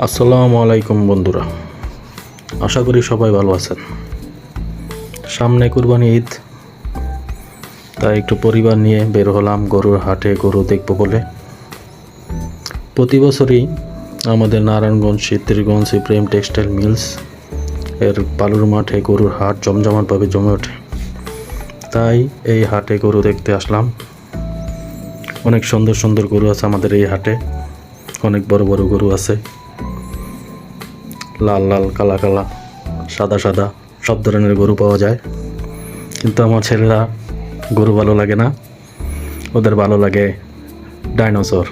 আসসালামু আলাইকুম বন্ধুরা, আশা করি সবাই ভালো আছেন। সামনে কুরবানি ঈদ, তাই একটু পরিবার নিয়ে বের হলাম গরুর হাটে গরু দেখব বলে। প্রতি বছরই আমাদের নারায়ণগঞ্জ সিদ্ধিরগঞ্জ প্রেম টেক্সটাইল মিলস এর বালুর মাঠে গরুর হাট জমজমাটভাবে জমে ওঠে। তাই এই হাটে গরু দেখতে আসলাম। অনেক সুন্দর সুন্দর গরু আছে আমাদের এই হাটে, অনেক বড় বড় গরু আছে, লাল লাল, কালা কালা, সাদা সাদা, সব ধরনের গরু পাওয়া যায়। কিন্তু আমার ছেলেরা গরু ভালো লাগে না, ওদের ভালো লাগে ডাইনোসর।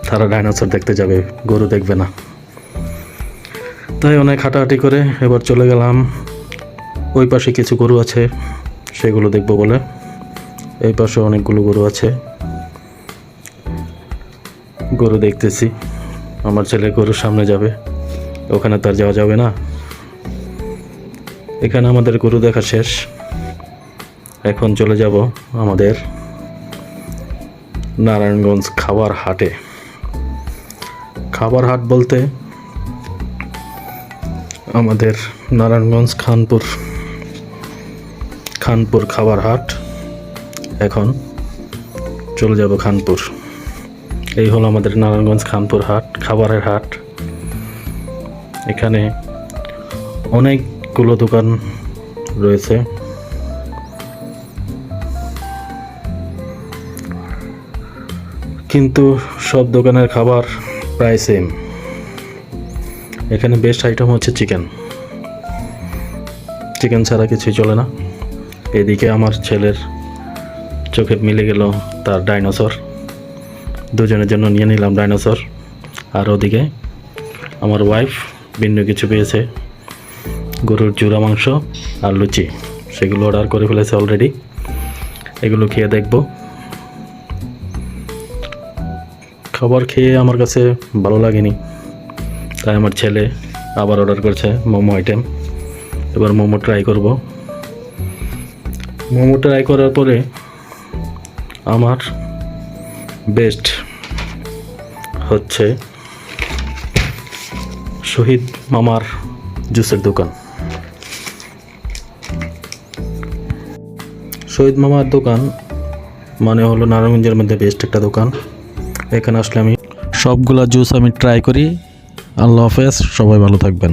তারা ডাইনোসর দেখতে যাবে, গরু দেখবে না। তাই অনেক হাঁটাহাঁটি করে এবার চলে গেলাম। ওই পাশে কিছু গরু আছে, সেগুলো দেখব বলে। এই পাশে অনেকগুলো গরু আছে, গরু দেখতেছি। আমার ছেলে গরুর সামনে যাবে, ওখানে তার যাওয়া যাবে না। এখানে আমাদের গরু দেখা শেষ। এখন চলে যাব আমাদের নারায়ণগঞ্জ খাবার হাটে। খাবার হাট বলতে আমাদের নারায়ণগঞ্জ খানপুর খাবার হাট। এখন চলে যাব খানপুর। এই হলো আমাদের নারায়ণগঞ্জ খানপুর হাট, খাবারের হাট। এখানে অনেকগুলো দোকান রয়েছে। কিন্তু সব দোকানের খাবার প্রায় সেম। এখানে বেস্ট আইটেম হচ্ছে চিকেন ছাড়া কিছুই চলে না। এদিকে আমার ছেলের চোখে মিলে গেল তার ডাইনোসর, দুজনের জন্য নিয়ে নিলাম ডাইনোসর। আর ওদিকে আমার ওয়াইফ ভিন্ন কিছু পেয়েছে, গরুর জুড়া মাংস আর লুচি, সেগুলো অর্ডার করে ফেলেছে অলরেডি। এগুলো খেয়ে দেখব। খাবার খেয়ে আমার কাছে ভালো লাগেনি, তাই আমার ছেলে আবার অর্ডার করেছে মোমো আইটেম। এবার মোমো ট্রাই করব। মোমো ট্রাই করার পরে আমার বেস্ট হচ্ছে শহীদ মামার জুসের দোকান। শহীদ মামার দোকান মানে হলো নারায়ণগঞ্জের মধ্যে বেস্ট একটা দোকান। এখানে আসলে আমি সবগুলা জুস ট্রাই করি। আল্লাহ হাফেজ, সবাই ভালো থাকবেন।